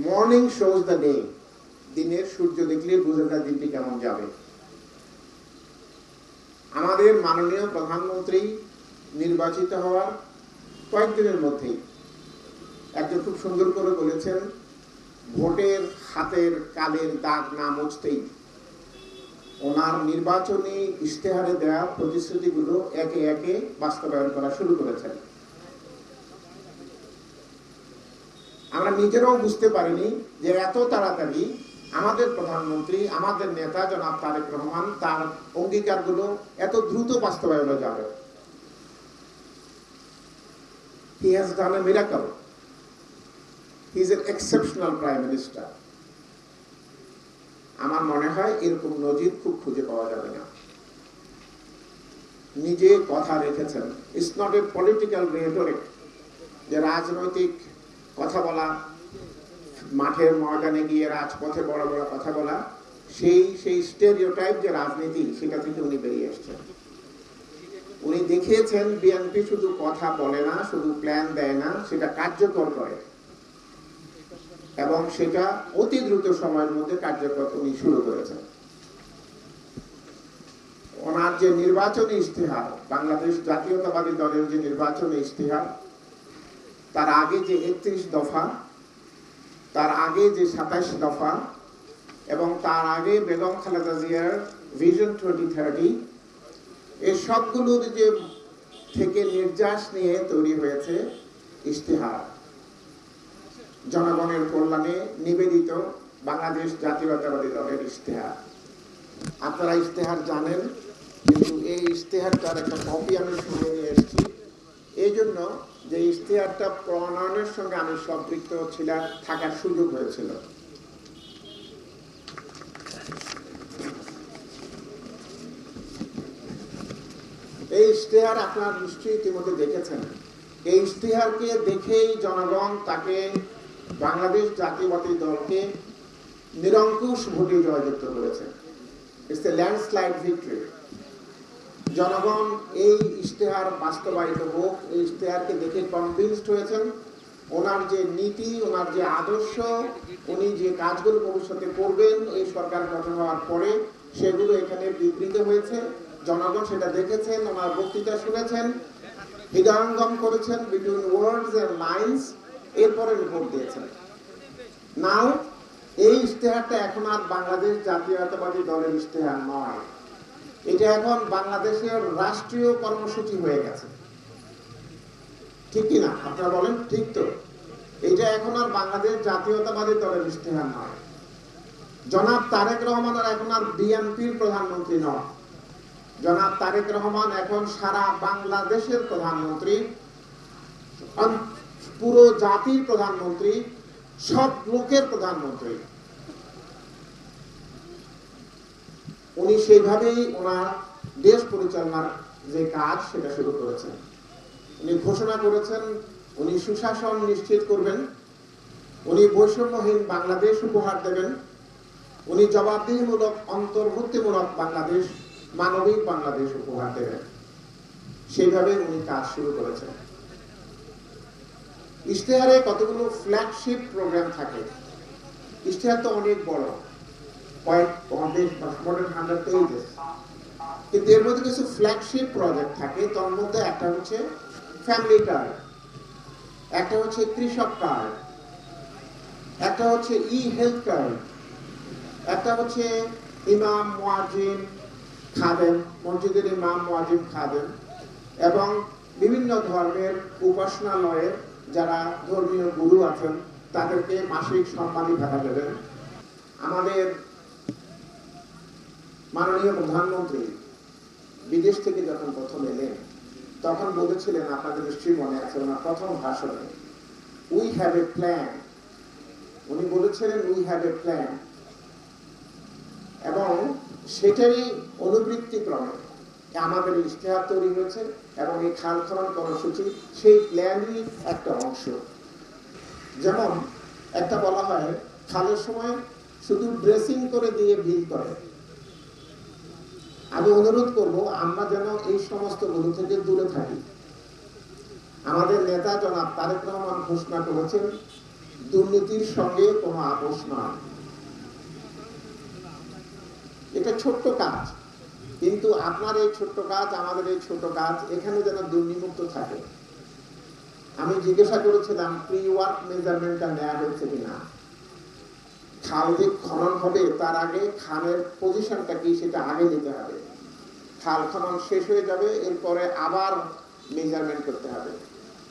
Morning shows the day, দিনের সূর্য দেখলে বুঝে যায় দিনটি কেমন যাবে। আমাদের মাননীয় প্রধানমন্ত্রী নির্বাচিত হওয়ার কয়েকদিনের মধ্যেই একজন খুব সুন্দর করে বলেছেন, ভোটের হাতের কালের দাগ না মুছতেই ওনার নির্বাচনী ইশতেহারে দেওয়া প্রতিশ্রুতিগুলো একে একে বাস্তবায়ন করা শুরু করেছেন। আমরা নিজেরাও বুঝতে পারিনি যে এত তাড়াতাড়ি আমাদের প্রধানমন্ত্রী, আমাদের নেতা জনাব তারেক রহমান তার অঙ্গীকারগুলো এত দ্রুত বাস্তবায়নে যাবে। He has done a miracle. He is an exceptional prime minister. আমার মনে হয় এরকম নজির খুব খুঁজে পাওয়া যাবে না। নিজে কথা রেখেছেন। It's not a political rhetoric, যে রাজনৈতিক কথা বলা, মাঠের ময়দানে গিয়ে রাজপথে বড় বড় কথা বলা, সেই স্টেরিওটাইপ যে রাজনীতি, সেটা থেকে উনি বেরিয়ে এসেছেন। উনি দেখিয়েছেন বিএনপি শুধু কথা বলে না, শুধু প্ল্যান দেয় না, সেটা কার্যকর করে, এবং সেটা অতি দ্রুত সময়ের মধ্যে কার্যকর উনি শুরু করেছেন। ওনার যে নির্বাচনী ইশতেহার, বাংলাদেশ জাতীয়তাবাদী দলের যে নির্বাচনী ইশতেহার, তার আগে যে 31 দফা, তার আগে যে 27 দফা, এবং তার আগে বেগম খালেদা জিয়ার ভিশন 2030, এই সবগুলোর যে থেকে নির্যাস নিয়ে তৈরি হয়েছে ইশতেহার, জনগণের কল্যাণে নিবেদিত বাংলাদেশ জাতীয়তাবাদী দলের ইশতেহার। আপনারা ইশতেহার জানেন, কিন্তু এই ইশতেহারটার একটা কপি আমি সঙ্গে নিয়ে এসেছি, এই জন্য যে ইশতেহারটা প্রণয়নের সঙ্গে আমি সম্পৃক্ত থাকার সুযোগ হয়েছিল। এই ইশতেহার আপনারা নিশ্চয়ই ইতিমধ্যে দেখেছেন। এই ইশতেহারকে দেখেই জনগণ তাকে, বাংলাদেশ জাতীয়তাবাদী দলকে নিরঙ্কুশ ভোটে জয়যুক্ত করেছে। It's a landslide victory. জনগণ এই ইশতেহার বাস্তবায়িত হোক, এই ইশতেহারকে দেখে কনভিন্সড হয়েছেন। ওনার যে নীতি, ওনার যে আদর্শ, উনি যে কাজগুলো ভবিষ্যতে করবেন এই সরকার গঠন হওয়ার পরে, সেগুলো এখানে বিবৃত হয়েছে। জনগণ সেটা দেখেছেন, ওনার বক্তৃতা শুনেছেন, হৃদয়ঙ্গম করেছেন বিটুইন ওয়ার্ডস এন্ড লাইন্স, এরপরে রিপোর্ট দিয়েছেন। নাও এই ইশতেহারটা এখন আর বাংলাদেশ জাতীয়তাবাদী দলের ইশতেহার নয়, এটা এখন বাংলাদেশের রাষ্ট্রীয় কর্মসূচি হয়ে গেছে। ঠিক কিনা আপনারা বলেন? ঠিক তো। এটা এখন আর বাংলাদেশ জাতীয়তাবাদী দলের ইশতেহার নয়। জনাব তারেক রহমান আর এখন আর বিএনপির প্রধানমন্ত্রী নয়। জনাব তারেক রহমান এখন সারা বাংলাদেশের প্রধানমন্ত্রী, পুরো জাতির প্রধানমন্ত্রী, সব লোকের প্রধানমন্ত্রী। উনি সেইভাবেই ওনার দেশ পরিচালনার যে কাজ, সেটা শুরু করেছেন। উনি ঘোষণা করেছেন উনি সুশাসন নিশ্চিত করবেন, উনি বৈষম্যহীন বাংলাদেশ উপহার দেবেন, উনি জবাবদিহিমূলক, অন্তর্ভুক্তিমূলক বাংলাদেশ, মানবিক বাংলাদেশ উপহার দেবেন। সেইভাবে উনি কাজ শুরু করেছেন। ইশতেহারে কতগুলো ফ্ল্যাগশিপ প্রোগ্রাম থাকে। ইশতেহার তো অনেক বড়, কিন্তু এর মধ্যে কিছু ফ্ল্যাগশিপ প্রজেক্ট থাকে। তার মধ্যে একটা হচ্ছে ফ্যামিলি কার্ড, একটা হচ্ছে কৃষক কার্ড, একটা হচ্ছে হেলথ কার্ড, একটা হচ্ছে ইমাম মুয়াজ্জিন খাদেম, মসজিদের ইমাম মুয়াজ্জিন খাদেম, এবং বিভিন্ন ধর্মের উপাসনালয়ের যারা ধর্মীয় গুরু আছেন তাদেরকে মাসিক সম্মানী ভাতা দেবেন। আমাদের মাননীয় প্রধানমন্ত্রী বিদেশ থেকে যখন প্রথম এলেন, তখন বলেছিলেন, আপনাদের নিশ্চয়ই মনে আছে ওনার প্রথম ভাষণে, উই হ্যাভ এ প্ল্যান। উনি বলেছিলেন উই হ্যাভ এ প্ল্যান, এবং সেটারই অনুবৃত্তি ক্রমে আমাদের ইশতেহার তৈরি হয়েছে, এবং এই খাল খনন কর্মসূচি সেই প্ল্যানই একটা অংশ। যেমন একটা বলা হয়, খালের সময় শুধু ড্রেসিং করে দিয়ে বিল করে। আমি অনুরোধ করব আমরা যেন এই সমস্ত গুলো থেকে দূরে থাকি। আমাদের নেতা জনাব তারেক রহমান ঘোষণা করেছেন দুর্নীতির সঙ্গে কোনো আপোষ নয়। এটা ছোট্ট কাজ, কিন্তু আপনার এই ছোট্ট কাজ, আমাদের এই ছোট কাজ, এখানে যেন দুর্নীতিমুক্ত থাকে। আমি জিজ্ঞাসা করেছিলাম প্রি ওয়ার্ক মেজারমেন্টটা নেওয়া হয়েছে কিনা। খাল যে খনন হবে তার আগে খালের পজিশনটা কি সেটা আগে নিতে হবে। খাল খনন শেষ হয়ে যাবে, এরপরে আবার মেজারমেন্ট করতে হবে।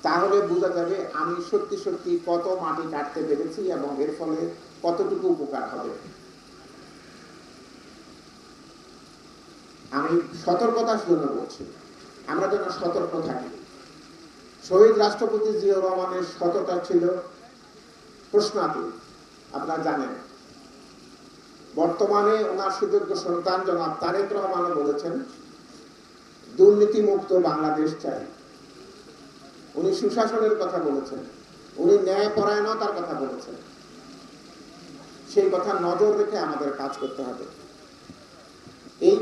তাহলে বোঝা যাবে আমি সত্যি সত্যি কত মাটি কাটতে পেরেছি এবং এর ফলে কতটুকু উপকার হবে। আমি সতর্কতার জন্য বলছি, আমরা যেন সতর্ক থাকি। শহীদ রাষ্ট্রপতি জিয়াউর রহমানের সততা ছিল প্রশ্নাতীত। আপনারা জানেন, বর্তমানে ওনার সুযোগ্য সন্তান জনাব তারেক রহমানও বলেছেন দুর্নীতিমুক্ত বাংলাদেশ চাই। উনি সুশাসনের কথা বলেছেন, উনি ন্যায়পরায়ণতার কথা বলেছেন। সেই কথা নজর রেখে আমাদের কাজ করতে হবে। এই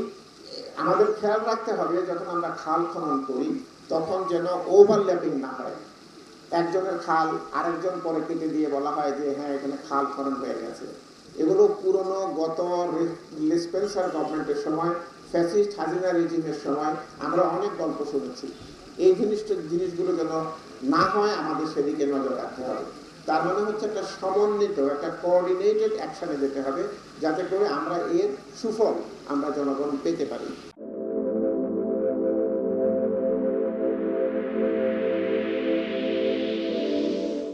আমাদের খেয়াল রাখতে হবে, যখন আমরা খাল খনন করি তখন যেন ওভারল্যাপিং না হয়। একজনের খাল আরেকজন পরে কেটে দিয়ে বলা হয় যে হ্যাঁ এখানে খাল খনন হয়ে গেছে। এগুলো পুরনো গত স্পেন্সার গভর্নমেন্টের সময়, ফ্যাসিস্ট হাসিনা রেজিমের সময় আমরা অনেক গল্প শুনেছি। এই জিনিসগুলো যেন না হয়, আমাদের সেদিকে নজর রাখতে হবে। তার মানে হচ্ছে একটা সমন্বিত, একটা কোঅর্ডিনেটেড অ্যাকশনে যেতে হবে, যাতে করে আমরা এর সুফল আমরা জনগণ পেতে পারি।